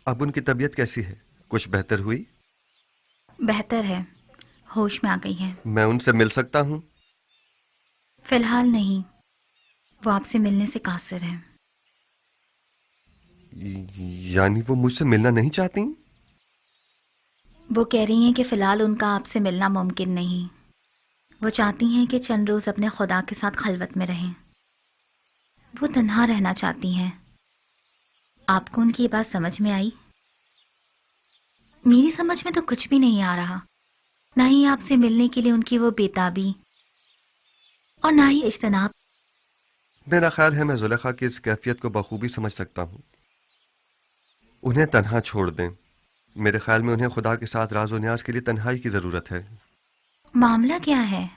اب ان کی طبیعت کیسی ہے؟ کچھ بہتر ہوئی؟ بہتر ہے، ہوش میں آ گئی ہے۔ میں ان سے مل سکتا ہوں؟ فی الحال نہیں، وہ آپ سے ملنے سے قاصر ہے۔ یعنی وہ مجھ سے ملنا نہیں چاہتی؟ وہ کہہ رہی ہیں کہ فی الحال ان کا آپ سے ملنا ممکن نہیں۔ وہ چاہتی ہیں کہ چند روز اپنے خدا کے ساتھ خلوت میں رہیں۔ وہ تنہا رہنا چاہتی ہیں۔ آپ کو ان کی یہ بات سمجھ میں آئی؟ میری سمجھ میں تو کچھ بھی نہیں آ رہا، نہ ہی آپ سے ملنے کے لیے ان کی وہ بےتابی اور نہ ہی اجتناب۔ میرا خیال ہے میں زلیخا کی اس کیفیت کو بخوبی سمجھ سکتا ہوں۔ انہیں تنہا چھوڑ دیں۔ میرے خیال میں انہیں خدا کے ساتھ راز و نیاز کے لیے تنہائی کی ضرورت ہے۔ معاملہ کیا ہے؟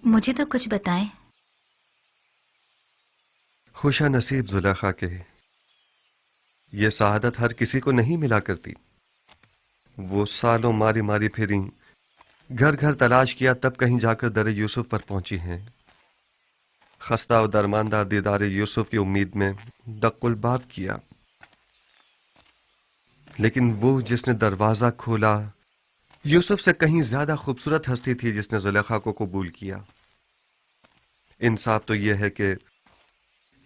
مجھے تو کچھ بتائیں۔ خوشا نصیب زلیخا کے، یہ سعادت ہر کسی کو نہیں ملا کرتی۔ وہ سالوں ماری ماری پھریں، گھر گھر تلاش کیا، تب کہیں جا کر در یوسف پر پہنچی ہیں۔ خستہ و درماندہ دیدار یوسف کی امید میں دق الباب کیا، لیکن وہ جس نے دروازہ کھولا یوسف سے کہیں زیادہ خوبصورت ہستی تھی جس نے زلیخا کو قبول کیا۔ انصاف تو یہ ہے کہ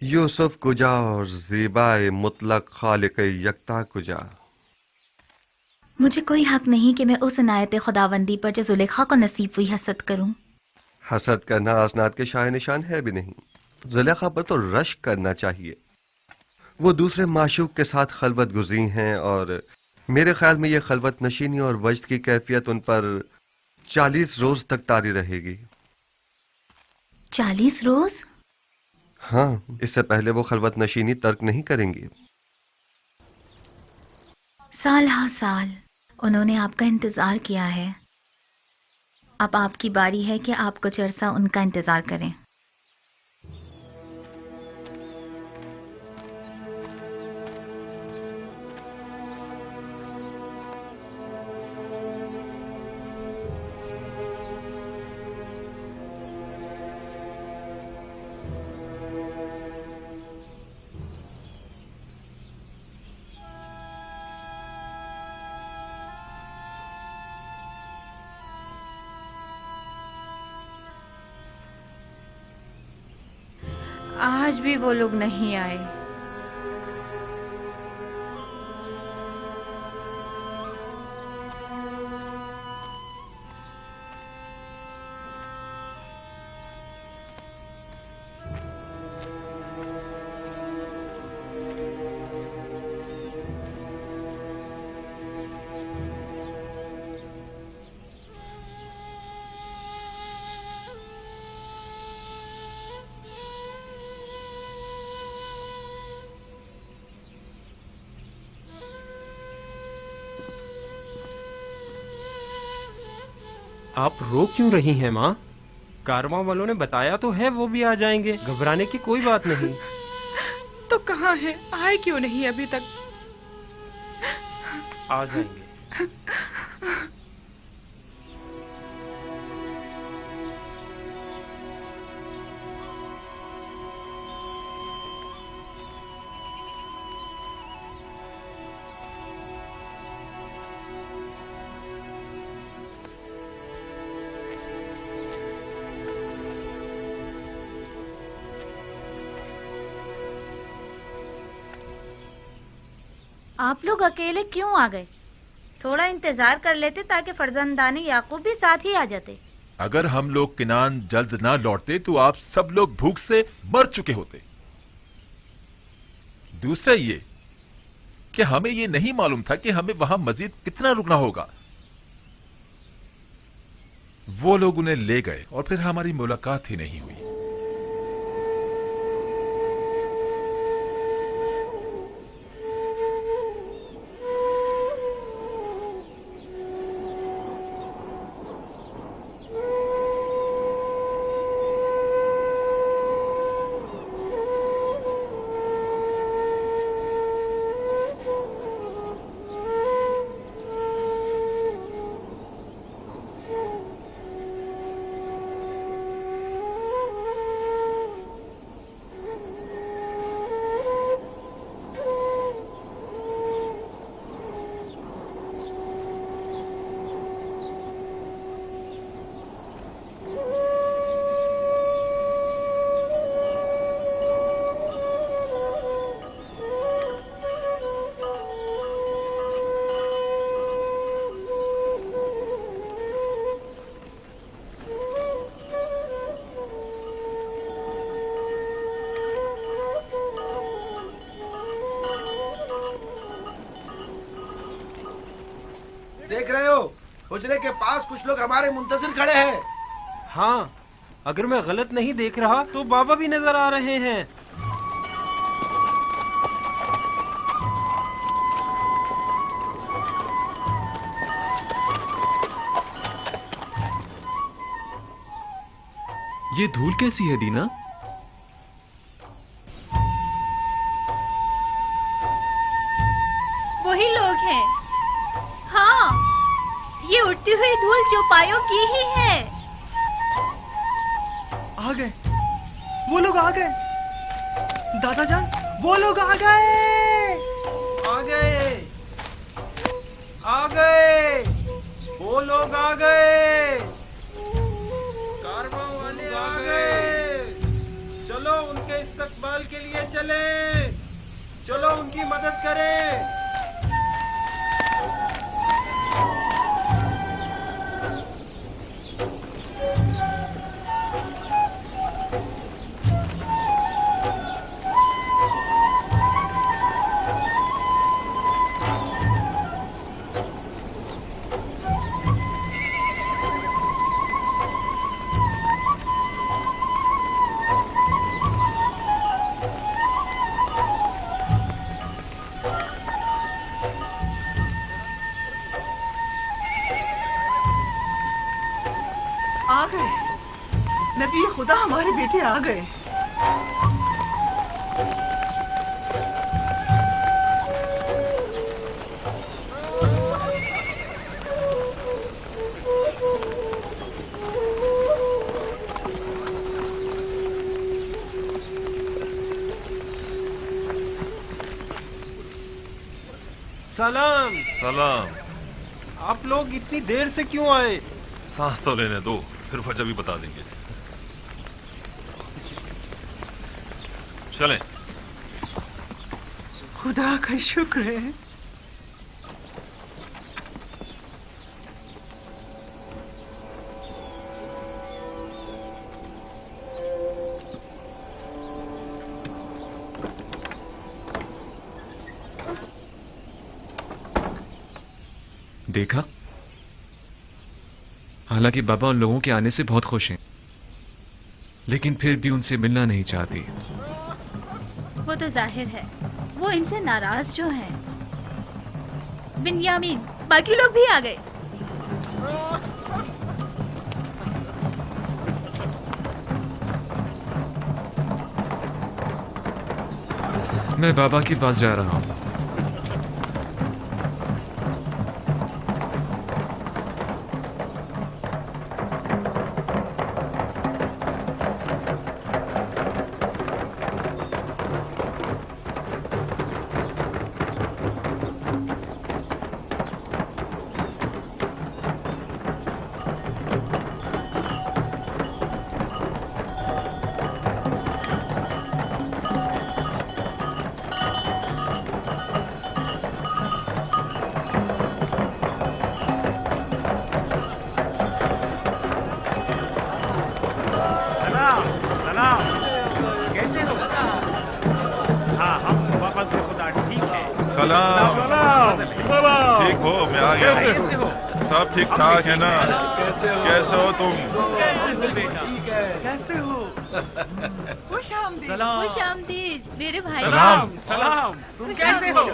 یوسف کجا اور زیبائے مطلق خالق یکتا کجا۔ مجھے کوئی حق نہیں کہ میں اس عنایت خداوندی پر جو زلیخا کو نصیب ہوئی حسد کروں۔ حسد کرنا اسناد کے شائع نشان ہے بھی نہیں۔ زلیخا پر تو رشک کرنا چاہیے۔ وہ دوسرے معشوق کے ساتھ خلوت گزین ہیں، اور میرے خیال میں یہ خلوت نشینی اور وجد کی کیفیت ان پر 40 روز تک طاری رہے گی۔ 40 روز؟ ہاں، اس سے پہلے وہ خلوت نشینی ترک نہیں کریں گی۔ سال ہا سال انہوں نے آپ کا انتظار کیا ہے، اب آپ کی باری ہے کہ آپ کچھ عرصہ ان کا انتظار کریں۔ آج بھی وہ لوگ نہیں آئے۔ آپ رو کیوں رہی ہیں ماں؟ کارواں والوں نے بتایا تو ہے وہ بھی آ جائیں گے، گھبرانے کی کوئی بات نہیں۔ تو کہاں ہے؟ آئے کیوں نہیں ابھی تک؟ آ جائیں گے۔ آپ لوگ اکیلے کیوں آ گئے؟ تھوڑا انتظار کر لیتے تاکہ فرزندان یعقوب بھی ساتھ ہی آ جاتے۔ اگر ہم لوگ کنعان جلد نہ لوٹتے تو آپ سب لوگ بھوک سے مر چکے ہوتے۔ دوسرا یہ کہ ہمیں یہ نہیں معلوم تھا کہ ہمیں وہاں مزید کتنا رکنا ہوگا۔ وہ لوگ انہیں لے گئے اور پھر ہماری ملاقات ہی نہیں ہوئی۔ देख रहे हो हुजरे के पास कुछ लोग हमारे मुंतजिर खड़े हैं। हाँ, अगर मैं गलत नहीं देख रहा तो बाबा भी नजर आ रहे हैं। ये धूल कैसी है दीना? वही लोग हैं। हाँ, ये उड़ती हुई धूल चौपायों की ही है। आ गए, वो लोग आ गए। दादा जान, वो लोग आ गए। आ गए, आ गए, वो लोग आ गए, कारवां वाले आ गए। चलो उनके इस्तकबाल के लिए चले, चलो उनकी मदद करें। आ गए, नबी खुदा हमारे बेटे आ गए। सलाम। सलाम। आप लोग इतनी देर से क्यों आए? सांस तो लेने दो, फिर वजह भी बता देंगे। चलें। खुदा का शुक्र है। देखा, हालांकि बाबा उन लोगों के आने से बहुत खुश हैं, लेकिन फिर भी उनसे मिलना नहीं चाहती। वो तो जाहिर है, वो इनसे नाराज जो हैं। बिन्यामीन, बाकी लोग भी आ गए। मैं बाबा के पास जा रहा हूँ। ठीक हो? मैं आ गया। सब ठीक ठाक है ना? कैसे हो तुम? कैसे हो? खुश आमदीद मेरे भाई। सलाम। सलाम। तुम कैसे हो?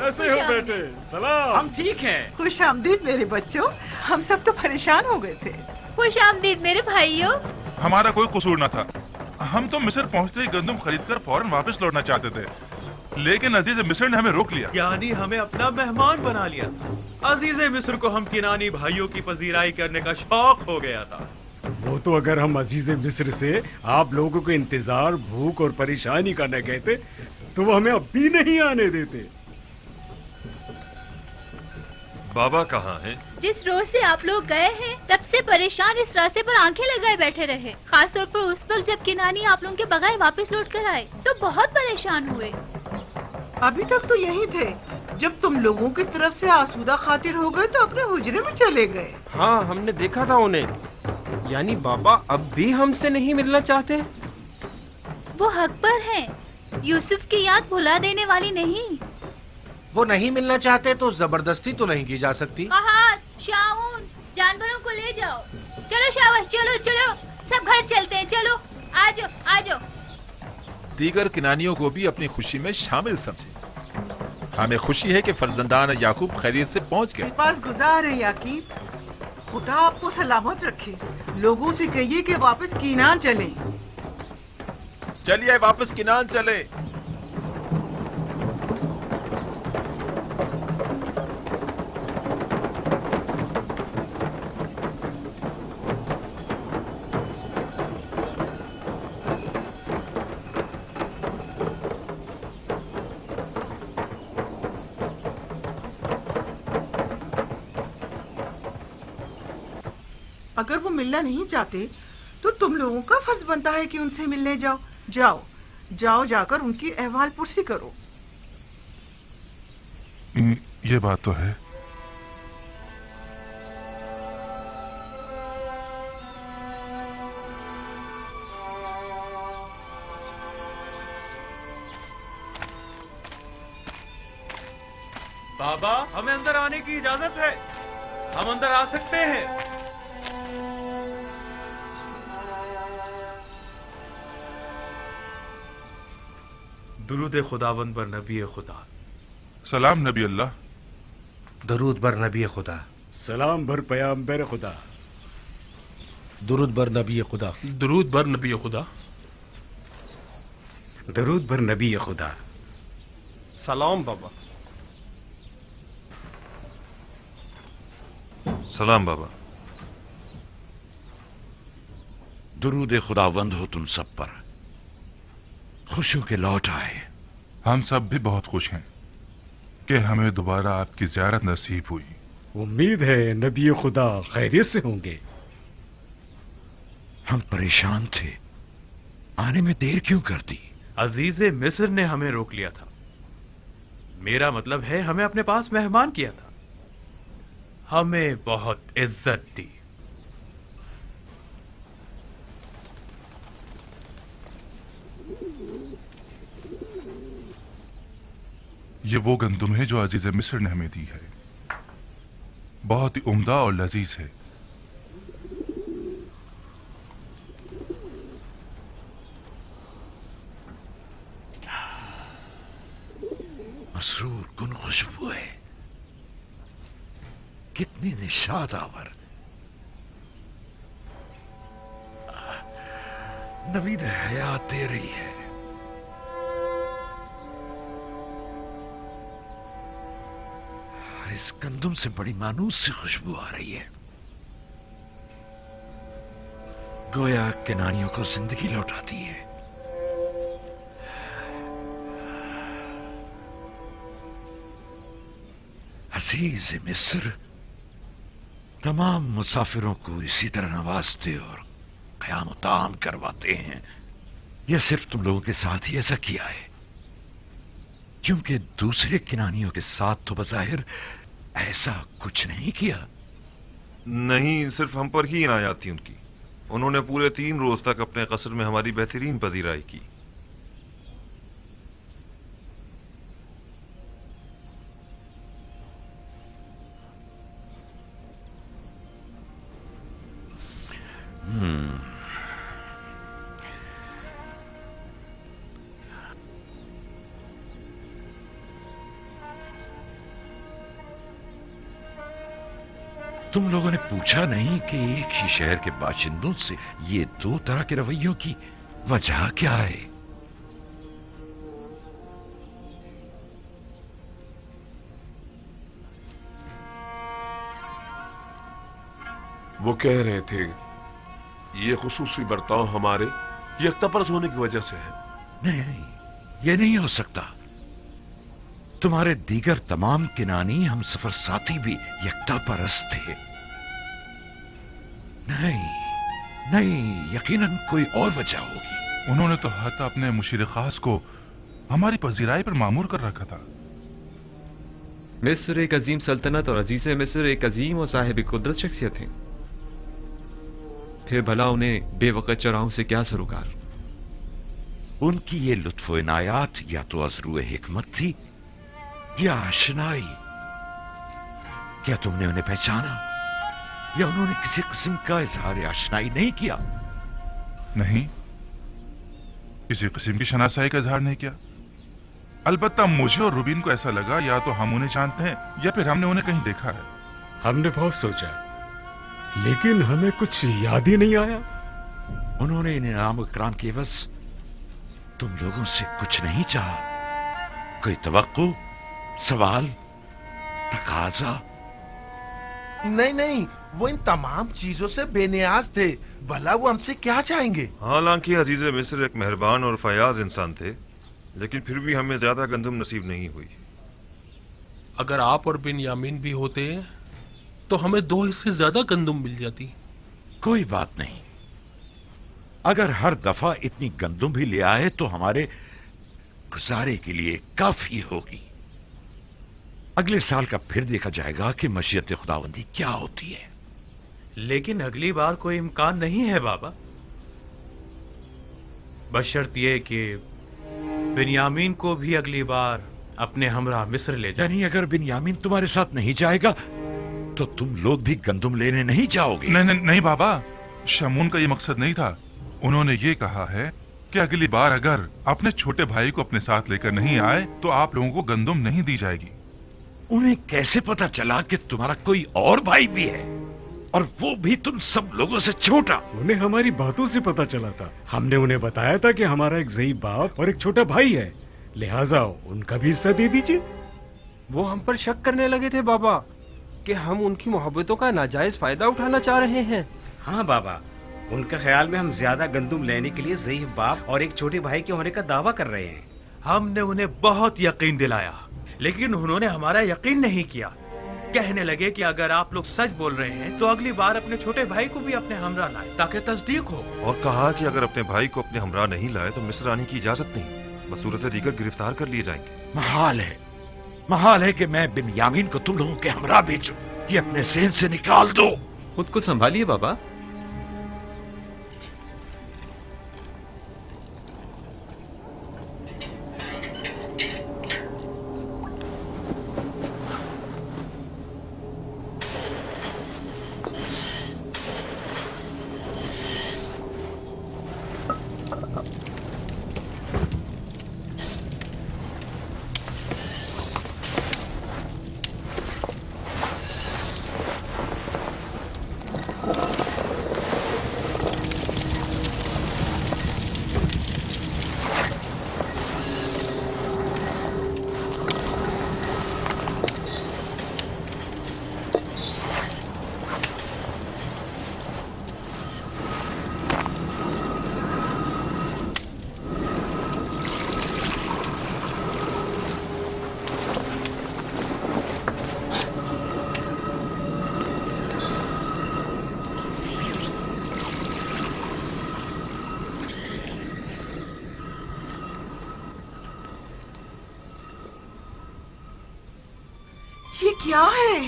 बेटे? सलाम। हम ठीक हैं। खुश आमदीद मेरे बच्चों। हम सब तो परेशान हो गए थे। खुश आमदीद मेरे भाइयों। हमारा कोई कसूर न था। हम तो मिस्र पहुंचते ही गंदम खरीदकर फौरन वापस लौटना चाहते थे, लेकिन अजीज मिस्र ने हमें रोक लिया। यानी हमें अपना मेहमान बना लिया। अजीज मिस्र को हम किनानी भाइयों की पजीराई करने का शौक हो गया था। वो तो अगर हम अजीज मिस्र से आप लोगों को इंतजार, भूख और परेशानी करना कहते तो वो हमें अब भी नहीं आने देते। बाबा कहाँ हैं? जिस रोज से आप लोग गए हैं तब से परेशान इस रास्ते पर आंखें लगाए बैठे रहे। खास तौर पर उस वक्त जब किनानी आप लोगों के बगैर वापस लौट कर आए तो बहुत परेशान हुए। अभी तक तो यही थे, जब तुम लोगों की तरफ से आसूदा खातिर हो गए तो अपने हुजरे में चले गए। हाँ, हमने देखा था उन्हें। यानी बाबा अब भी हमसे नहीं मिलना चाहते? वो हक पर हैं। यूसुफ की याद भुला देने वाली नहीं। वो नहीं मिलना चाहते तो जबरदस्ती तो नहीं की जा सकती। कहात, शाम जाओ। चलो शाबाश, चलो चलो, सब घर चलते हैं, चलो आ जाओ आ जाओ। दीगर किनानियों को भी अपनी खुशी में शामिल समझे। हमें खुशी है कि फर्जंदान याकूब खैरियत से पहुंच गए। पास गुजार है याकीब, खुदा आपको सलामत रखे। लोगों से कहिए कि वापस कीनान चले। चलिए वापस किनान चले। अगर वो मिलना नहीं चाहते तो तुम लोगों का फर्ज बनता है कि उनसे मिलने जाओ। जाओ जाओ, जाकर उनकी अहवाल पुरसी करो। ये बात तो है। बाबा, हमें अंदर आने की इजाजत है, हम अंदर आ सकते हैं। दुरूद खुदावंद बर नबी खुदा। सलाम नबी अल्लाह। दरूद बर नबी खुदा। सलाम बर पैगंबर खुदा। दुरूद बर नबी खुदा। दुरूद बर नबी खुदा। दरूद बर नबी खुदा। सलाम बाबा। सलाम बाबा। दुरूद खुदावंद हो तुम सब पर, खुश हो के लौट आए। हम सब भी बहुत खुश हैं कि हमें दोबारा आपकी ज़ियारत नसीब हुई। उम्मीद है नबी खुदा खैरियत से होंगे। हम परेशान थे, आने में देर क्यों कर दी? अजीज मिस्र ने हमें रोक लिया था। मेरा मतलब है हमें अपने पास मेहमान किया था, हमें बहुत इज्जत दी। ये वो गंदुम है जो अजीज मिस्र ने हमें दी है, बहुत ही उम्दा और लजीज है। मसरूर कुन खुशबू है, कितनी निशाद आवर। नवीद हयात दे रही है। इस गंदुम से बड़ी मानूस सी खुशबू आ रही है, गोया किनानियों को जिंदगी लौटाती है। अजीज मिस्र तमाम मुसाफिरों को इसी तरह नवाजते और क़याम ताम करवाते हैं। यह सिर्फ तुम लोगों के साथ ही ऐसा किया है, क्योंकि दूसरे किनानियों के साथ तो बज़ाहिर ऐसा कुछ नहीं किया। नहीं, सिर्फ हम पर ही इनायत थी उनकी। उन्होंने पूरे 3 रोज तक अपने कसर में हमारी बेहतरीन पजीराई की। तुम लोगों ने पूछा नहीं कि एक ही शहर के बाशिंदों से ये 2 तरह के रवैयों की वजह क्या है? वो कह रहे थे ये खुसूसी बर्ताव हमारे यकतापरस्त होने की वजह से है। नहीं, ये नहीं हो सकता। तुम्हारे दीगर तमाम किनानी हम सफर साथी भी यकता परस्त थे। नहीं, यकीनन कोई और वजह होगी। उन्होंने तो हत्ता अपने मुशीर खास को हमारी पजीराई पर मामूर कर रखा था। मिस्र एक अजीम सल्तनत और अजीज मिस्र एक अजीम और साहिब कुदरत शख्सियत है। फिर भला उन्हें बेवकत चौराहों से क्या सरोकार? उनकी ये लुत्फ इनायात या तो अज़रूए हिकमत थी या आशनाई। क्या तुमने उन्हें पहचाना? یا انہوں نے کسی قسم کا اظہار آشنائی نہیں کیا؟ نہیں، کسی قسم کی شناسائی کا اظہار نہیں کیا. البتہ مجھے اور روبین کو ایسا لگا یا تو ہم انہیں جانتے ہیں یا پھر ہم نے انہیں کہیں دیکھا ہے. ہم نے بہت سوچا لیکن ہمیں کچھ یاد ہی نہیں آیا. انہوں نے انعام و اکرام کے عوض تم لوگوں سے کچھ نہیں چاہا؟ کوئی توقع، سوال، تقاضا؟ نہیں نہیں، وہ ان تمام چیزوں سے بے نیاز تھے، بھلا وہ ہم سے کیا چاہیں گے؟ حالانکہ عزیز مصر ایک مہربان اور فیاض انسان تھے، لیکن پھر بھی ہمیں زیادہ گندم نصیب نہیں ہوئی. اگر آپ اور بنیامین بھی ہوتے تو ہمیں 2 حصے زیادہ گندم مل جاتی. کوئی بات نہیں، اگر ہر دفعہ اتنی گندم بھی لے آئے تو ہمارے گزارے کے لیے کافی ہوگی. اگلے سال کا پھر دیکھا جائے گا کہ مشیت خداوندی کیا ہوتی ہے. لیکن اگلی بار کوئی امکان نہیں ہے بابا، بشرط یہ کہ بنیامین کو بھی اگلی بار اپنے ہمراہ مصر لے جائیں. یعنی اگر بنیامین تمہارے ساتھ نہیں جائے گا تو تم لوگ بھی گندم لینے نہیں جاؤ گے؟ نہیں بابا، شمون کا یہ مقصد نہیں تھا. انہوں نے یہ کہا ہے کہ اگلی بار اگر اپنے چھوٹے بھائی کو اپنے ساتھ لے کر نہیں آئے تو آپ لوگوں کو گندم نہیں دی جائے گی. انہیں کیسے پتا چلا کہ تمہارا کوئی اور بھائی بھی ہے، اور وہ بھی تم سب لوگوں سے چھوٹا؟ انہیں ہماری باتوں سے پتا چلا تھا. ہم نے انہیں بتایا تھا کہ ہمارا ایک ضعیف باپ اور ایک چھوٹا بھائی ہے، لہٰذا ان کا بھی حصہ دے دیجیے. وہ ہم پر شک کرنے لگے تھے بابا کہ ہم ان کی محبتوں کا ناجائز فائدہ اٹھانا چاہ رہے ہیں. ہاں بابا، ان کے خیال میں ہم زیادہ گندم لینے کے لیے ضعیف باپ اور ایک چھوٹے بھائی کے ہونے کا دعویٰ کر رہے ہیں. ہم نے انہیں بہت یقین دلایا لیکن انہوں نے ہمارا یقین نہیں کیا. کہنے لگے کہ اگر آپ لوگ سچ بول رہے ہیں تو اگلی بار اپنے چھوٹے بھائی کو بھی اپنے ہمراہ لائے تاکہ تصدیق ہو. اور کہا کہ اگر اپنے بھائی کو اپنے ہمراہ نہیں لائے تو مصر آنے کی اجازت نہیں، بصورت دیگر گرفتار کر لیے جائیں گے. محال ہے کہ میں بنیامین کو تم لوگوں کے ہمراہ بھیجوں. یہ اپنے ذہن سے نکال دو. خود کو سنبھالیے بابا. یہ کیا ہے؟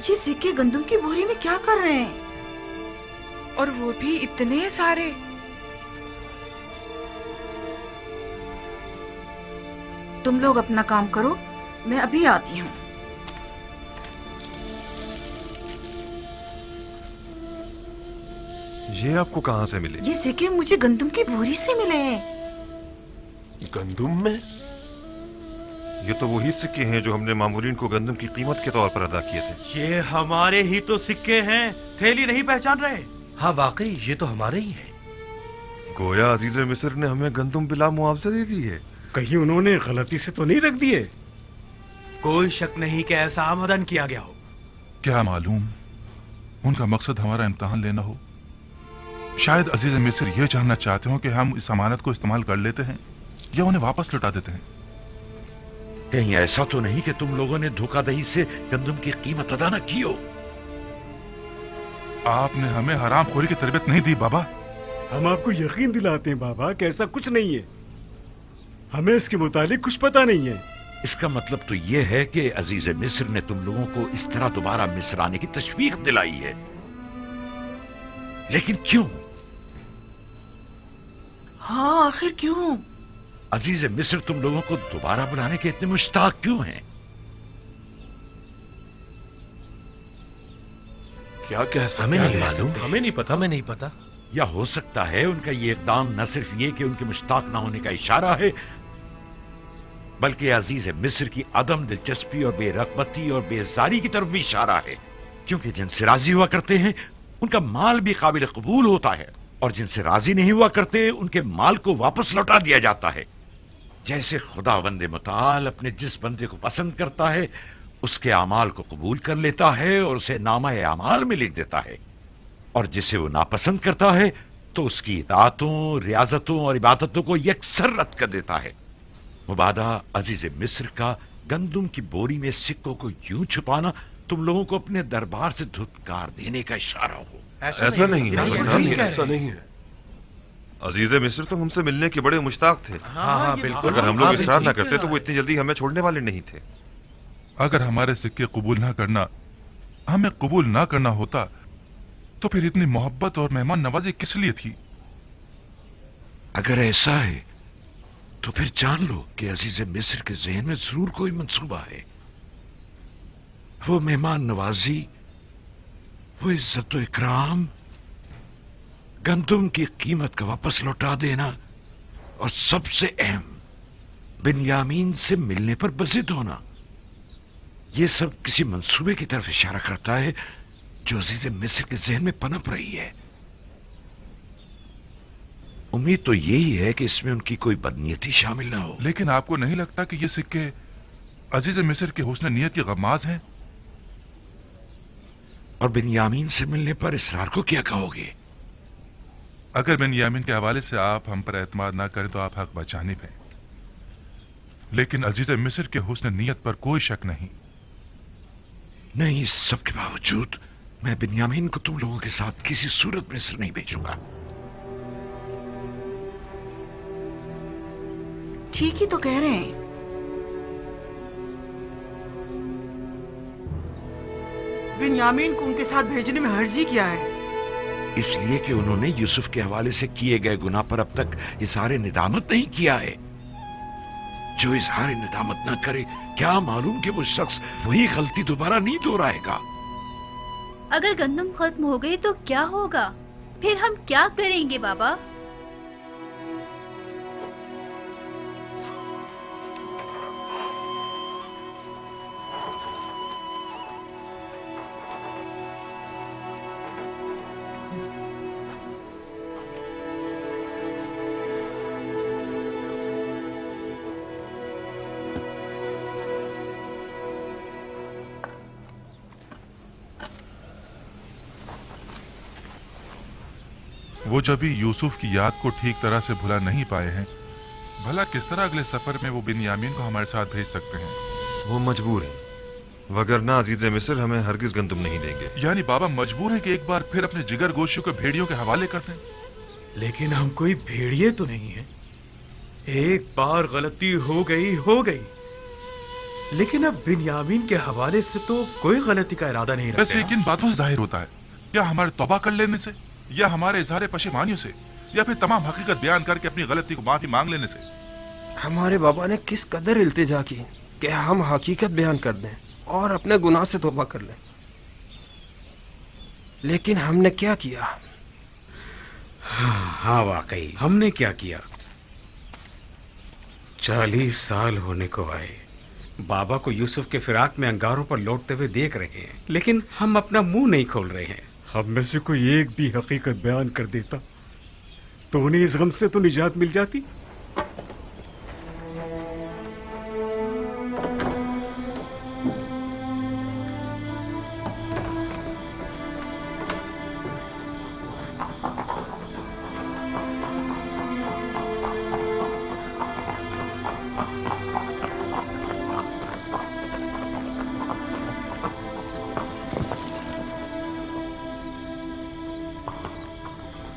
یہ سکے گندم کی بوری میں کیا کر رہے ہیں؟ اور وہ بھی اتنے سارے؟ تم لوگ اپنا کام کرو، میں ابھی آتی ہوں. یہ آپ کو کہاں سے ملے؟ یہ سکے مجھے گندم کی بوری سے ملے ہیں. گندم میں؟ یہ تو وہی سکے ہیں جو ہم نے مامورین کو گندم کی قیمت کے طور پر ادا کیے تھے. یہ ہمارے ہی تو سکے ہیں، تھیلی نہیں پہچان رہے؟ ہاں واقعی یہ تو ہمارے ہی ہیں. گویا عزیز مصر نے ہمیں گندم بلا معاوضہ دے دی ہے. کہیں انہوں نے غلطی سے تو نہیں رکھ دیے؟ کوئی شک نہیں کہ ایسا آمدن کیا گیا ہو. کیا معلوم ان کا مقصد ہمارا امتحان لینا ہو. شاید عزیز مصر یہ جاننا چاہتے ہوں کہ ہم اس امانت کو استعمال کر لیتے ہیں یا انہیں واپس لوٹا دیتے ہیں. کہیں ایسا تو نہیں کہ تم لوگوں نے دھوکہ دہی سے گندم کی قیمت ادا نہ کی ہو؟ آپ نے ہمیں حرام خوری کی تربیت نہیں دی بابا. ہم آپ کو یقین دلاتے ہیں بابا کہ ایسا کچھ نہیں ہے. ہمیں اس کے متعلق کچھ پتا نہیں ہے. اس کا مطلب تو یہ ہے کہ عزیز مصر نے تم لوگوں کو اس طرح دوبارہ مصر آنے کی تشویق دلائی ہے. لیکن کیوں؟ हाँ, आखिर क्यों? अजीज मिस्र तुम लोगों को दोबारा बुलाने के इतने मुश्ताक क्यों हैं? क्या कह सकते हमें हैं? नहीं मालूम, हमें नहीं पता, हमें नहीं पता। या हो सकता है उनका ये इकदाम न सिर्फ ये कि उनके मुश्ताक ना होने का इशारा है, बल्कि अजीज मिस्र की अदम दिलचस्पी और बेरगबती और बेजारी की तरफ भी इशारा है, क्योंकि जिनसे राजी हुआ करते हैं उनका माल भी काबिल कबूल होता है, और जिनसे राजी नहीं हुआ करते उनके माल को वापस लौटा दिया जाता है। जैसे खुदावंद मुताल अपने जिस बंदे को पसंद करता है उसके अमाल को कबूल कर लेता है और उसे नामा अमाल में लिख देता है, और जिसे वो नापसंद करता है तो उसकी इताअतों, रियाजतों और इबादतों को यकसर रद्द कर देता है। मुबादा अजीज मिस्र का गंदुम की बोरी में सिक्कों को यूं छुपाना तुम लोगों को अपने दरबार से धुतकार देने का इशारा हो। ऐसा नहीं है, ऐसा नहीं है। अजीज मिस्र तो हमसे मिलने के बड़े मुश्ताक थे। हाँ, बिल्कुल। अगर हम लोग इसरार न करते तो वो इतनी जल्दी हमें छोड़ने वाले नहीं थे। अगर हमारे सिक्के कबूल ना करना हमें कबूल ना करना होता तो फिर इतनी मोहब्बत और मेहमान नवाजी किस लिए थी? अगर ऐसा है तो फिर जान लो कि अजीज मिस्र के जहन में जरूर कोई मंसूबा है। वो मेहमान नवाजी, वो इज्जत और इकराम, गंदुम की कीमत का वापस लौटा देना, और सबसे अहम बिन्यामीन से मिलने पर बज़िद होना, ये सब किसी मंसूबे की तरफ इशारा करता है जो अजीज मिस्र के जहन में पनप रही है। उम्मीद तो यही है कि इसमें उनकी कोई बदनीयती शामिल ना हो। लेकिन आपको नहीं लगता कि ये सिक्के अजीज मिस्र के हुस्न नीयत की गमाज हैं? और बिन्यामीन से मिलने पर इसरार को क्या कहोगे? अगर बिन्यामीन के हवाले से आप हम पर एतमाद ना करें तो आप हक बचाने पे, लेकिन अजीज मिस्र के हुस्न नीयत पर कोई शक नहीं। नहीं, इस सब के बावजूद मैं बिन्यामीन को तुम लोगों के साथ किसी सूरत में मिस्र नहीं भेजूंगा। ठीक ही तो कह रहे हैं। बिन्यामीन को उनके साथ भेजने में हर्जी क्या है? इसलिए कि उन्होंने यूसुफ के हवाले से किए गए गुनाह पर अब तक इजहार निदामत नहीं किया है। जो इजहार निदामत न करे, क्या मालूम कि वो शख्स वही गलती दोबारा नहीं दोहराएगा। अगर गंदम खत्म हो गई तो क्या होगा? फिर हम क्या करेंगे बाबा? वो जब भी यूसुफ की याद को ठीक तरह से भुला नहीं पाए हैं, भला किस तरह अगले सफर में वो बिन्यामीन को हमारे साथ भेज सकते हैं? वो मजबूर है, वगरना अजीज मिस्र हमें हरगिज गंदुम नहीं देंगे। यानी बाबा मजबूर है कि एक बार फिर अपने जिगर गोशियों को भेड़ियों के हवाले कर दें? लेकिन हम कोई भेड़िए तो नहीं है। एक बार गलती हो गई, लेकिन अब बिन्यामीन के हवाले से तो कोई गलती का इरादा नहीं रखते। वैसे किन बातों से जाहिर होता है? या हमारे तौबा कर लेने से, या हमारे इजहार पशेमानियों से, या फिर तमाम हकीकत बयान करके अपनी गलती को माफी मांग लेने से? हमारे बाबा ने किस कदर इल्तिजा की कि हम हकीकत बयान कर दें और अपने गुनाह से तौबा कर लें, लेकिन हमने क्या किया? हाँ वाकई हमने क्या किया। 40 साल होने को आए, बाबा को यूसुफ के फिराक में अंगारों पर लौटते हुए देख रहे हैं, लेकिन हम अपना मुंह नहीं खोल रहे हैं। हम में से कोई एक भी हकीकत बयान कर देता तो उन्हें इस गम से तो निजात मिल जाती।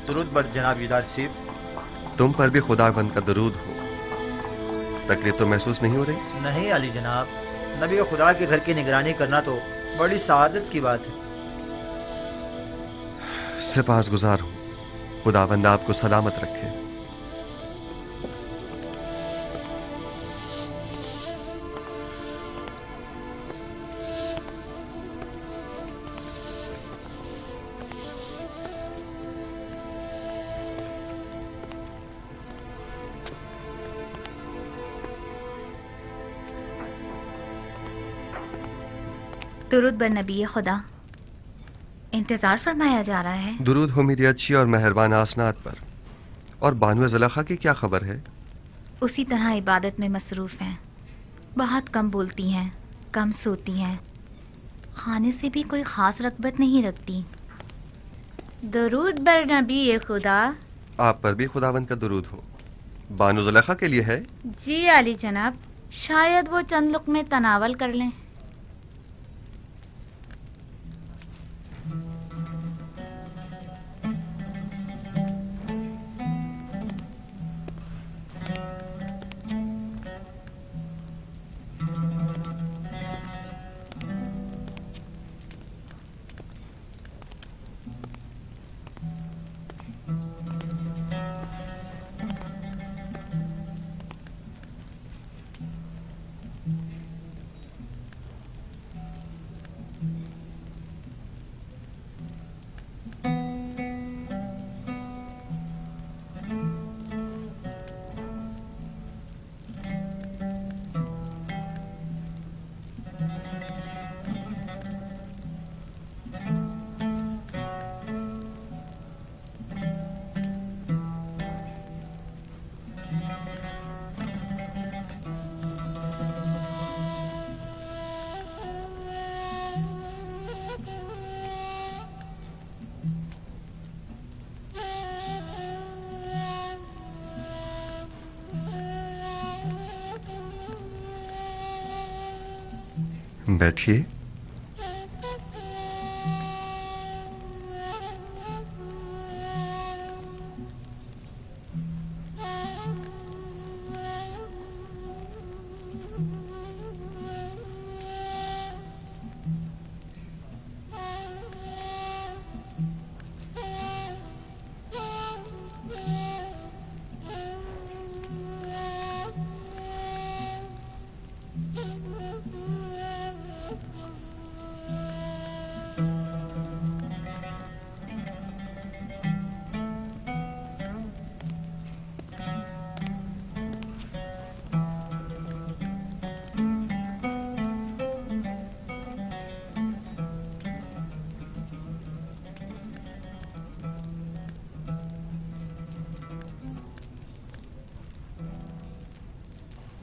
दुरूद बर जनाब युदार सिफ। तुम पर भी खुदावंद का दरूद हो। तकलीफ तो महसूस नहीं हो रही? नहीं अली जनाब, नबी खुदा के घर की निगरानी करना तो बड़ी सआदत की बात है। सिपासगुजार हूँ। खुदावंद आपको सलामत रखे। درود بر نبی خدا. انتظار فرمایا جا رہا ہے. درود ہو میری اچھی اور مہربان آسنات پر. اور بانو زلیخا کی کیا خبر ہے؟ اسی طرح عبادت میں مصروف ہیں. بہت کم بولتی ہیں، کم سوتی ہیں، کھانے سے بھی کوئی خاص رغبت نہیں رکھتی. درود بر نبی خدا. آپ پر بھی خداوند کا درود ہو. بانو زلیخا کے لیے ہے؟ جی علی جناب، شاید وہ چند لقمے تناول کر لیں. بیٹھیے.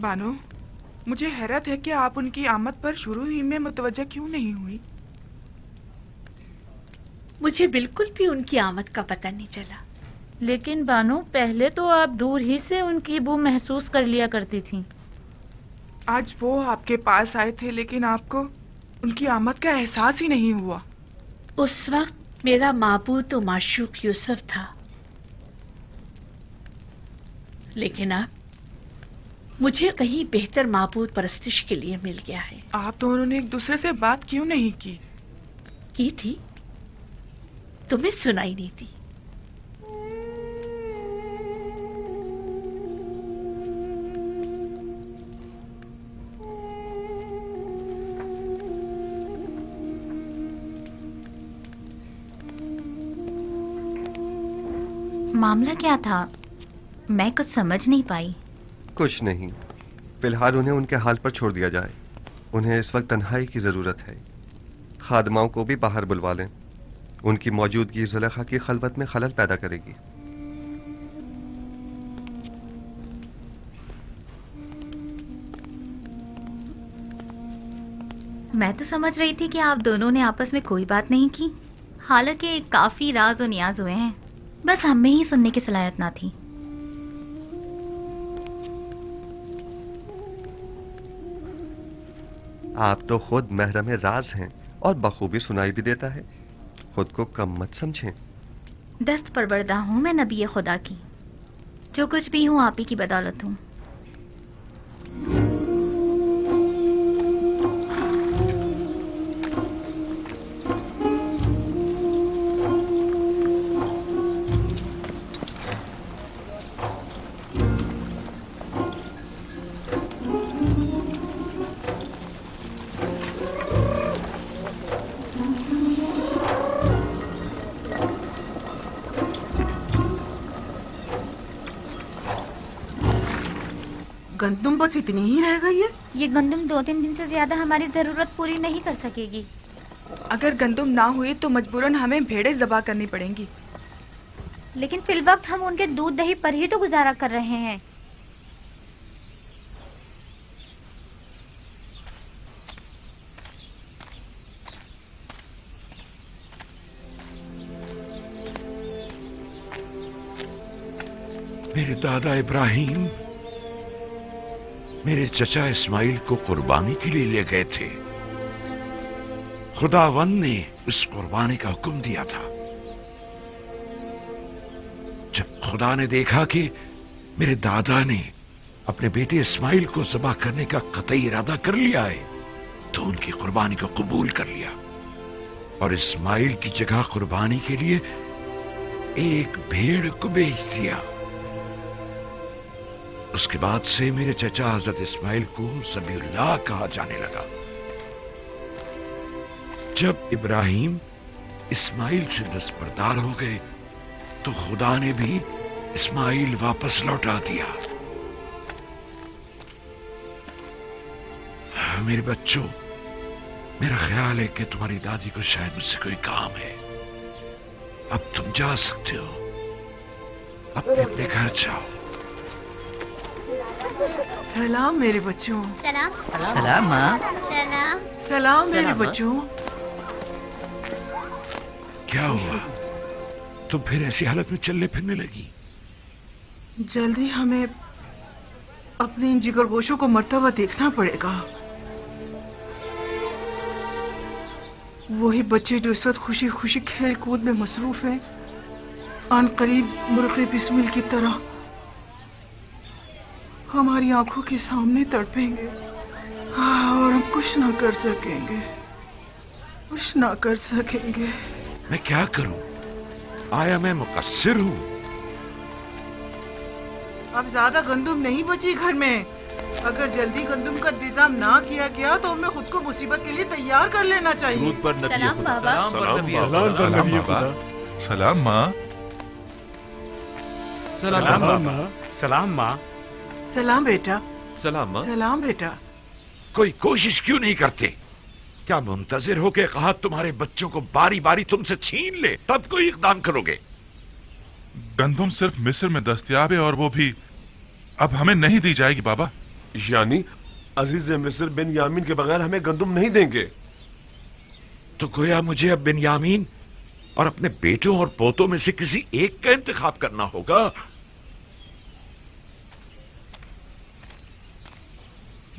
بانو، مجھے حیرت ہے کہ آپ ان کی آمد پر شروع ہی میں متوجہ کیوں نہیں ہوئی؟ مجھے بالکل بھی ان کی آمد کا پتہ نہیں چلا. لیکن بانو، پہلے تو آپ دور ہی سے ان کی بو محسوس کر لیا کرتی تھیں. آج وہ آپ کے پاس آئے تھے لیکن آپ کو ان کی آمد کا احساس ہی نہیں ہوا. اس وقت میرا معبود و معشوق یوسف تھا، لیکن اب مجھے کہیں بہتر معبود پرستش کے لیے مل گیا ہے. آپ دونوں نے ایک دوسرے سے بات کیوں نہیں کی؟ کی تھی، تمہیں سنائی نہیں تھی. معاملہ کیا تھا؟ میں کچھ سمجھ نہیں پائی. کچھ نہیں، فی الحال انہیں ان کے حال پر چھوڑ دیا جائے. انہیں اس وقت تنہائی کی ضرورت ہے. خادماؤں کو بھی باہر بلوا لیں. ان کی موجودگی زلیخا کی خلوت میں خلل پیدا کرے گی. میں تو سمجھ رہی تھی کہ آپ دونوں نے آپس میں کوئی بات نہیں کی، حالانکہ کافی راز و نیاز ہوئے ہیں، بس ہم میں ہی سننے کی صلاحیت نہ تھی. آپ تو خود محرم راز ہیں اور بخوبی سنائی بھی دیتا ہے. خود کو کم مت سمجھیں. دست پروردہ ہوں میں نبی خدا کی. جو کچھ بھی ہوں آپ ہی کی بدولت ہوں. گندم بس اتنی ہی رہ گئی ہے؟ یہ گندم 2-3 دن سے زیادہ ہماری ضرورت پوری نہیں کر سکے گی. अगर गंदुम ना हुई तो मजबूरन हमें भेड़ें ज़बा करनी पड़ेंगी। लेकिन फिल वक्त हम उनके दूध दही पर ही तो गुजारा कर रहे हैं। मेरे दादा इब्राहिम मेरे चचा इस्माइल को कुर्बानी के लिए ले गए थे। खुदावंद ने उस कुर्बानी का हुक्म दिया था। जब खुदा ने देखा कि मेरे दादा ने अपने बेटे इस्माइल को ज़बह करने का कतई इरादा कर लिया है, तो उनकी कुर्बानी को कबूल कर लिया और इस्माइल की जगह कुर्बानी के लिए एक भेड़ को भेज दिया। उसके बाद से मेरे चचा हजरत इस्माइल को ज़बीहुल्लाह कहा जाने लगा। जब इब्राहिम इस्माइल से दस्तबरदार हो गए तो खुदा ने भी इस्माइल वापस लौटा दिया। मेरे बच्चों, मेरा ख्याल है कि तुम्हारी दादी को शायद मुझसे कोई काम है। अब तुम जा सकते हो, अपने अपने घर जाओ। सलाम मेरे बच्चों। सलाम। सलाम माँ। सलाम। सलाम मेरे सलाम, माँ। बच्चों। क्या हुआ? तुम फिर ऐसी हालत में चलने फिरने लगी? जल्दी हमें अपने इन जिगरगोशों को मरता हुआ देखना पड़ेगा। वही बच्चे जो इस वक्त खुशी खुशी खेल कूद में मसरूफ हैं, आन करीब मुर्गे बिस्मिल की तरह हमारी आंखों के सामने तड़पेंगे। और हम कुछ ना कर सकेंगे, कुछ ना कर सकेंगे। मैं क्या करूं? आया मैं मुकस्सिर हूं? अब ज्यादा गंदुम नहीं बची घर में। अगर जल्दी गंदुम का इंतजाम ना किया गया तो हमें खुद को मुसीबत के लिए तैयार कर लेना चाहिए। दूध पर नबी सलाम खुदा। बाबा। सलाम बाबा। सलाम माँ। सलाम माँ। सलाम माँ। सलाम बेटा। सलाम माँ। सलाम बेटा। कोई कोशिश क्यों नहीं करते? क्या मुंतजिर हो के कहा तुम्हारे बच्चों को बारी बारी तुमसे छीन ले तब कोई इकदाम करोगे? गंदम सिर्फ मिस्र में दस्तयाब है और वो भी अब हमें नहीं दी जाएगी बाबा। यानी अजीज मिस्र बिन्यामीन के बगैर हमें गंदम नहीं देंगे? तो गोया मुझे अब बिन्यामीन और अपने बेटों और पोतों में से किसी एक का इंतखाब करना होगा।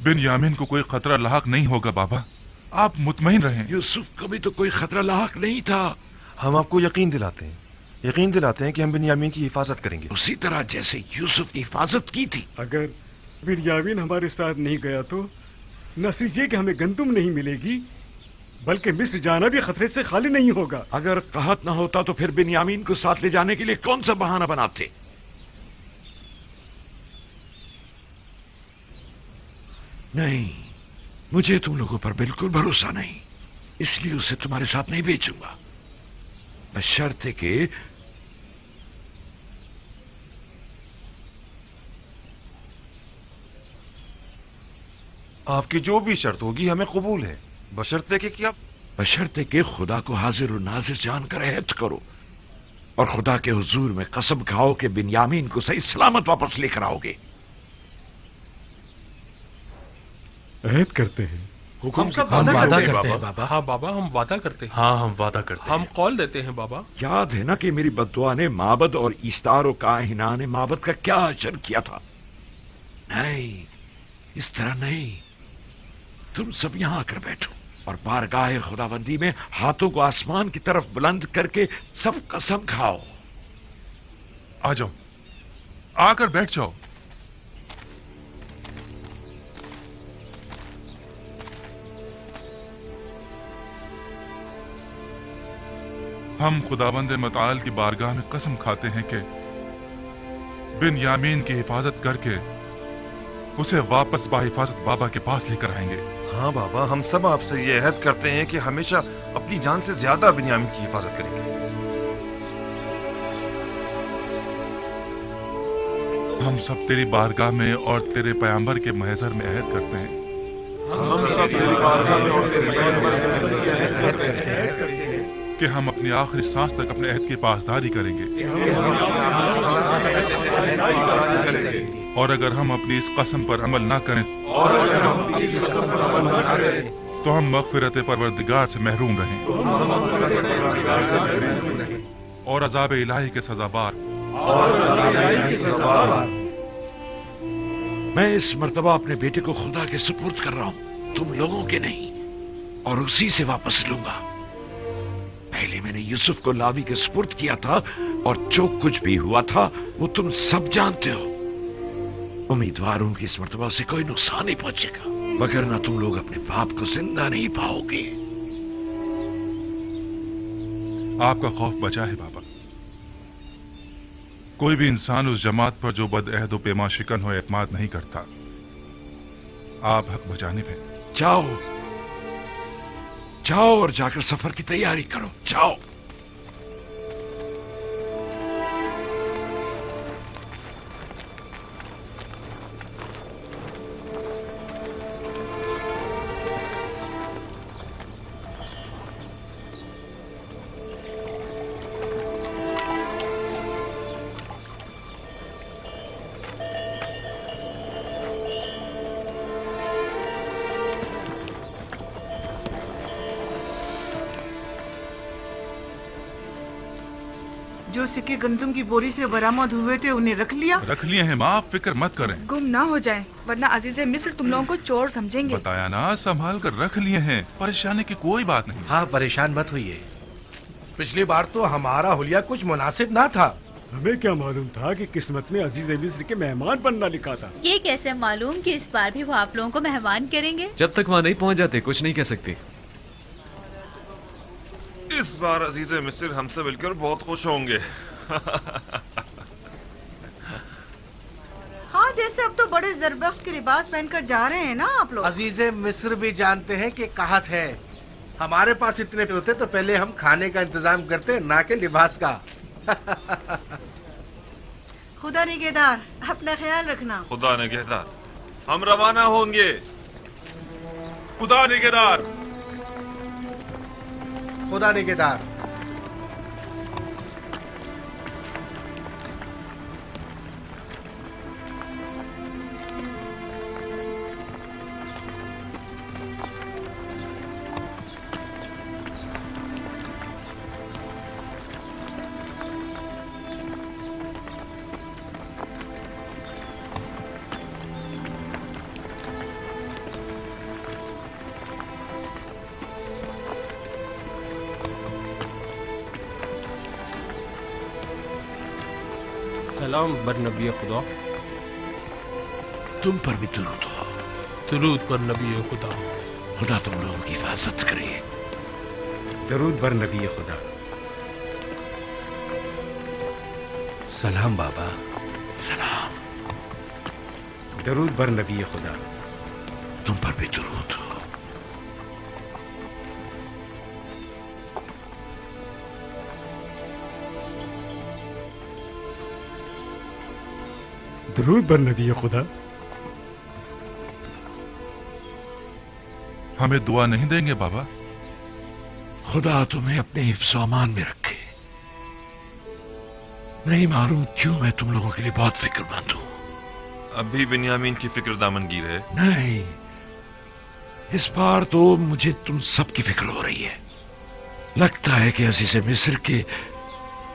बिन्यामीन को कोई खतरा लाहक नहीं होगा बाबा, आप मुतमईन रहें। यूसुफ को भी तो कोई खतरा लाहक नहीं था। हम आपको यकीन दिलाते हैं कि हम बिन्यामीन की हिफाजत करेंगे, उसी तरह जैसे यूसुफ की हिफाजत की थी। अगर बिन्यामीन हमारे साथ नहीं गया तो न सिर्फ ये कि हमें गंदुम नहीं मिलेगी, बल्कि मिस्र जाना भी खतरे से खाली नहीं होगा। अगर कहत न होता तो फिर बिन्यामीन को साथ ले जाने के लिए कौन सा बहाना बनाते? नहीं, मुझे तुम लोगों पर बिल्कुल भरोसा नहीं, इसलिए उसे तुम्हारे साथ नहीं भेजूंगा, बशर्ते कि आपकी जो भी शर्त होगी हमें कबूल है, बशर्ते कि क्या? बशर्ते कि खुदा को हाजिर और नाजिर जानकर अहद करो और खुदा के हुजूर में कसम खाओ कि बिन्यामीन को सही सलामत वापस लेकर आओगे। अहद करते हैं। हुक्म सब हम वादा वादा करते करते हैं हैं बाबा। हाँ बाबा, हम वादा करते हैं। हाँ हम वादा करते हम कॉल देते हैं बाबा। याद है ना कि मेरी बद्दुआ ने माबद और ईस्तार और काहिना ने माबद का क्या अजर किया था? नहीं, इस तरह नहीं। तुम सब यहां आकर बैठो और बारगाह खुदाबंदी में हाथों को आसमान की तरफ बुलंद करके सब कसम खाओ। आ जाओ, आकर बैठ जाओ। हम खुदाबंद मताल की बारगाह में कसम खाते हैं कि बिन्यामीन की हिफाजत करके उसे वापस बाहिफाजत बाबा के पास लेकर आएंगे। हाँ बाबा, हम सब आपसे ये अहद करते हैं कि हमेशा अपनी जान से ज्यादा बिन्यामीन की हिफाजत करेंगे। हम सब तेरी बारगाह में और तेरे पैगंबर के महजर में अहद करते हैं। हम सब کہ ہم اپنی آخری سانس تک اپنے عہد کی پاسداری کریں گے، اور اگر ہم اپنی اس قسم پر عمل نہ کریں تو ہم مغفرت پروردگار سے محروم رہیں اور عذاب الہی کے سزاوار۔ میں اس مرتبہ اپنے بیٹے کو خدا کے سپرد کر رہا ہوں، تم لوگوں کے نہیں، اور اسی سے واپس لوں گا۔ پہلے میں نے یوسف کو لاوی کے سپرد کیا تھا، اور جو کچھ بھی ہوا تھا وہ تم سب جانتے ہو۔ امیدوار ہوں کہ اس مرتبہ سے کوئی نقصان نہیں پہنچے گا، وگرنہ تم لوگ اپنے باپ کو زندہ نہیں پاؤ گے۔ آپ کا خوف بچا ہے بابا۔ کوئی بھی انسان اس جماعت پر جو بد عہد و پیما شکن ہو اعتماد نہیں کرتا۔ آپ حق بجانب ہیں۔ جاؤ جاؤ اور جا کر سفر کی تیاری کرو، جاؤ۔ جو سکے گندم کی بوری سے برآمد ہوئے تھے انہیں رکھ لیا؟ رکھ لیے ہیں ماں، آپ فکر مت کریں۔ گم نہ ہو جائیں ورنہ عزیز مصر تم لوگوں کو چور سمجھیں گے۔ بتایا نا، سنبھال کر رکھ لیے ہیں، پریشانی کی کوئی بات نہیں۔ ہاں پریشان مت ہوئیے، پچھلی بار تو ہمارا حلیہ کچھ مناسب نہ تھا۔ ہمیں کیا معلوم تھا کہ قسمت میں عزیز مصر کے مہمان بننا لکھا تھا۔ یہ کیسے معلوم کہ اس بار بھی وہ آپ لوگوں کو مہمان کریں گے؟ جب تک وہاں نہیں پہنچ جاتے کچھ نہیں کہہ سکتے۔ اس بار عزیز مصر ہم سے مل کر بہت خوش ہوں گے۔ ہاں جیسے اب تو بڑے زربخش کے لباس پہن کر جا رہے ہیں نا آپ لوگ۔ عزیز مصر بھی جانتے ہیں کہ قحط ہے، ہمارے پاس اتنے ہوتے تو پہلے ہم کھانے کا انتظام کرتے نہ کہ لباس کا۔ خدا نگہدار، اپنا خیال رکھنا۔ خدا نگہدار، ہم روانہ ہوں گے۔ خدا نگہدار، خدا نگہدار۔ سلام بر نبی خدا۔ تم پر بھی درود ہو۔ درود پر نبی خدا۔ خدا تم لوگوں کی حفاظت کرے۔ درود بر نبی خدا۔ سلام بابا۔ سلام۔ درود بر نبی خدا۔ تم پر بھی درود ہو۔ درود بر نبی خدا۔ ہمیں دعا نہیں دیں گے بابا؟ خدا تمہیں اپنے حفظ و امان میں رکھے۔ نہیں معلوم کیوں میں تم لوگوں کے لیے بہت فکر مند ہوں۔ اب بھی بنیامین کی فکر دامنگیر ہے؟ نہیں، اس بار تو مجھے تم سب کی فکر ہو رہی ہے۔ لگتا ہے کہ عزیز مصر کے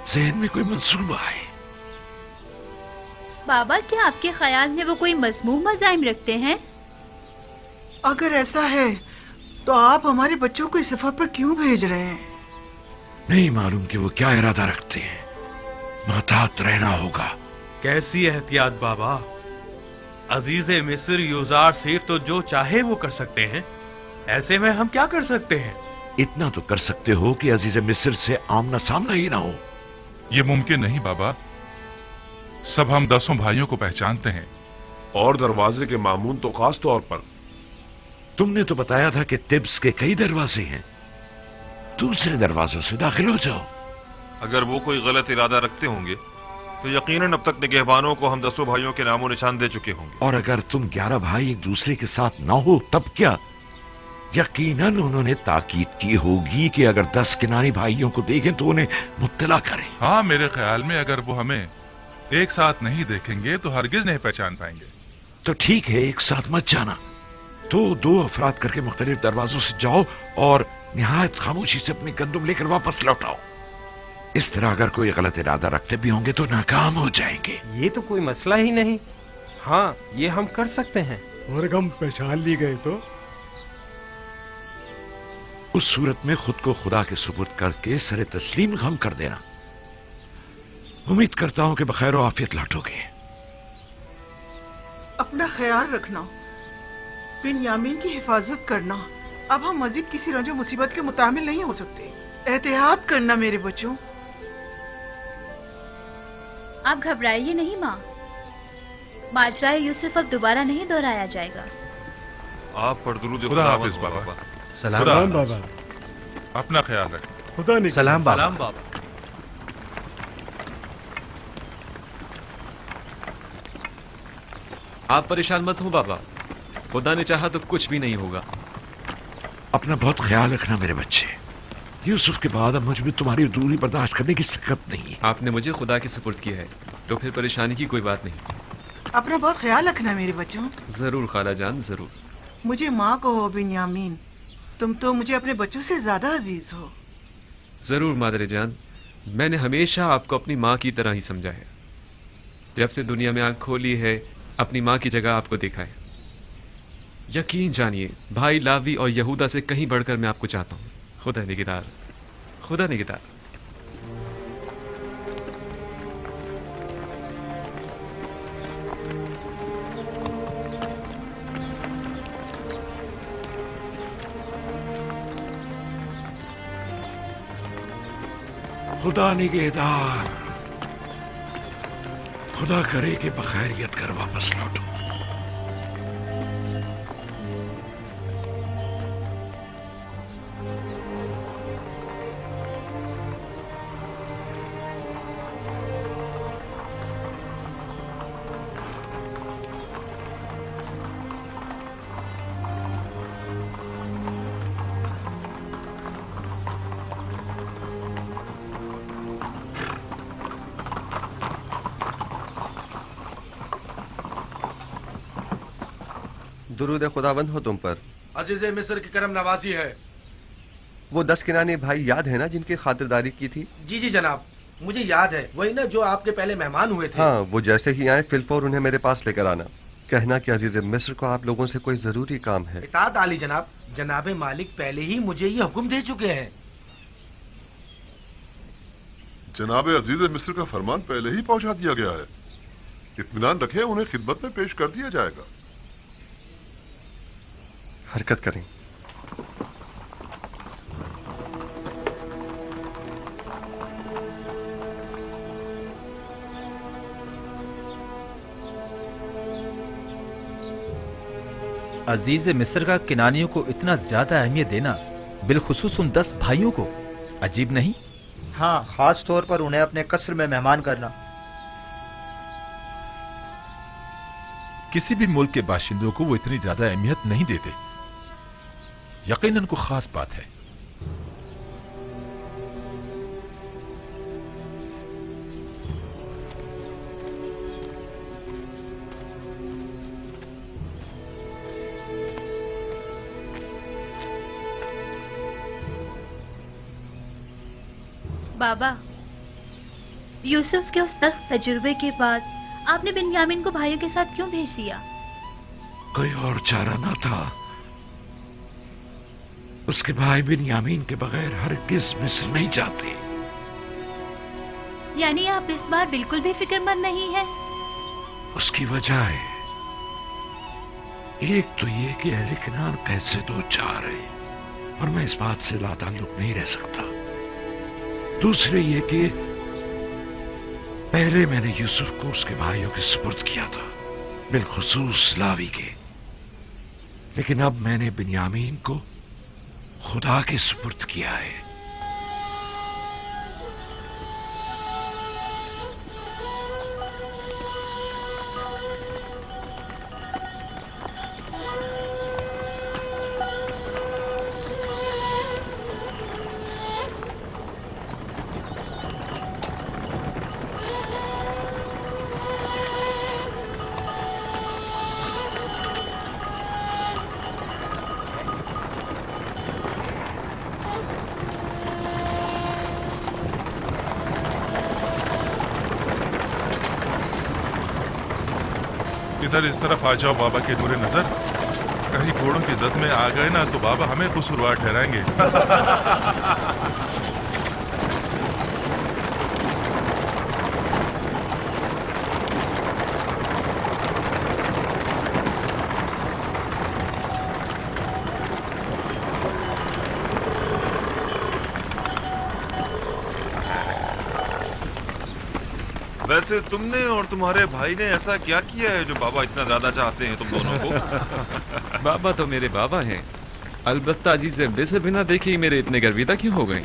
ذہن میں کوئی منصوبہ ہے۔ بابا کیا آپ کے خیال میں وہ کوئی مذموم مزاحم رکھتے ہیں؟ اگر ایسا ہے تو آپ ہمارے بچوں کو اس سفر پر کیوں بھیج رہے ہیں؟ نہیں معلوم کہ وہ کیا ارادہ رکھتے ہیں، محتاط رہنا ہوگا۔ کیسی احتیاط بابا؟ عزیز مصر یوزار صرف تو جو چاہے وہ کر سکتے ہیں، ایسے میں ہم کیا کر سکتے ہیں؟ اتنا تو کر سکتے ہو کہ عزیز مصر سے آمنا سامنا ہی نہ ہو۔ یہ ممکن نہیں بابا، سب ہم 10 بھائیوں کو پہچانتے ہیں، اور دروازے کے مامون تو خاص طور پر۔ تم نے تو بتایا تھا کہ طبس کے کئی دروازے ہیں، دوسرے دروازوں سے داخل ہو جاؤ۔ اگر وہ کوئی غلط ارادہ رکھتے ہوں گے تو یقیناً اب تک نگہبانوں کو ہم 10 بھائیوں کے نام و نشان دے چکے ہوں گے۔ اور اگر تم 11 بھائی ایک دوسرے کے ساتھ نہ ہو تب کیا؟ यकीनन उन्होंने ताकीद की होगी कि अगर 10 किनानी भाइयों को देखें तो उन्हें मुत्तला करें। हाँ, मेरे ख्याल में अगर वो हमें एक साथ नहीं देखेंगे तो हरगिज नहीं पहचान पाएंगे। तो ठीक है, एक साथ मत जाना। तो 2 अफराद करके मुख्तलिफ दरवाजों से जाओ और निहायत खामोशी से अपनी गंदुम लेकर वापस लौटाओ। इस तरह अगर कोई गलत इरादा रखते भी होंगे तो नाकाम हो जाएंगे। ये तो कोई मसला ही नहीं। हाँ, ये हम कर सकते हैं। और हम पहचान ली गए तो उस सूरत में खुद को खुदा के सुपुर्द करके सरे तस्लीम गम कर देना। उम्मीद करता हूं कि बखैर और आफियत लौटोगे। अपना ख्याल रखना, बिन्यामीन की हिफाजत करना। अब हम मजीद किसी रंजो मुसीबत के मुतामिल नहीं हो सकते। एहतियात करना मेरे बच्चों। आप घबराइए नहीं माँ, माजरा यूसुफ अब दोबारा नहीं दोहराया जाएगा। आप पर दुरूद खुदा हाफिज बाबा। सलाम बाबा। अपना ख्याल रखें। खुदा ने सलाम बाबा। सलाम बाबा। आप परेशान मत हो बाबा, खुदा ने चाहा तो कुछ भी नहीं होगा। अपना बहुत ख्याल रखना मेरे बच्चे। यूसुफ के बाद अब मुझ में तुम्हारी दूरी बर्दाश्त करने की सकत नहीं है। आपने मुझे खुदा के सुपुर्द किया है तो फिर परेशानी की कोई बात नहीं। अपना बहुत ख्याल रखना मेरे बच्चों। जरूर खाला जान, जरूर। मुझे माँ कहो बिन्यामीन, तुम तो मुझे अपने बच्चों से ज्यादा अजीज हो। जरूर मादरे जान, मैंने हमेशा आपको अपनी माँ की तरह ही समझा है। जब से दुनिया में आंख खोली है, अपनी माँ की जगह आपको देखा है। यकीन जानिए, भाई लावी और यहूदा से कहीं बढ़कर मैं आपको चाहता हूँ। खुदा निगहदार, खुदा निगहदार। खुदा निगहदार, खुदा करे कि बखैरियत कर वापस लौटो। दुरूद खुदाबंद हो तुम पर। अजीज मिस्र की करम नवाजी है। वो 10 किनानी भाई याद है ना जिनकी खातिरदारी की थी? जी जी जनाब, मुझे याद है। वही ना जो आपके पहले मेहमान हुए थे। हाँ, वो जैसे ही आए फिलफौर उन्हें मेरे पास लेकर आना। कहना कि अजीज मिस्र को आप लोगों से कोई जरूरी काम है। इताअत आली जनाब। जनाब मालिक पहले ही मुझे ये हुक्म दे चुके हैं। जनाब अजीज मिस्र का फरमान पहले ही पहुंचा दिया गया है। इत्मीनान रखें, उन्हें खिदमत में पेश कर दिया जाएगा। हरकत करें। अजीज मिस्र का किनानियों को इतना ज्यादा अहमियत देना, बिलखुसूस उन 10 भाइयों को, अजीब नहीं? हाँ, खास तौर पर उन्हें अपने कस्र में मेहमान करना। किसी भी मुल्क के बाशिंदों को वो इतनी ज्यादा अहमियत नहीं देते। यकीनन को खास बात है। बाबा, यूसुफ के उस तख्त तजुर्बे के बाद आपने बिन्यामीन को भाइयों के साथ क्यों भेज दिया? कोई और चारा ना था। उसके भाई बिन्यामीन के बगैर हरगिज मिस्र नहीं जाते। यानी आप इस बार बिल्कुल भी फिक्रमंद नहीं है? उसकी वजह है, एक तो ये कि अहले किनान कैद से 2-4 है और मैं इस बात से लाताल्लुक नहीं रह सकता। दूसरे ये कि पहले मैंने यूसुफ को उसके भाइयों के सुपुर्द किया था, बिलखुसूस लावी के। लेकिन अब मैंने बिन्यामीन को खुदा के सुपुर्द किया है। इधर इस तरफ आ जाओ बाबा के नूरे नजर। कहीं घोड़ों की जद में आ गए ना तो बाबा हमें कसूरवार ठहराएंगे। वैसे तुमने और तुम्हारे भाई ने ऐसा क्या किया है जो बाबा इतना ज्यादा चाहते हैं तुम दोनों को? बाबा तो मेरे बाबा हैं, अलबत्ता अजीज मिस्र बिना देखे ही मेरे इतने गर्विदा क्यों हो गए?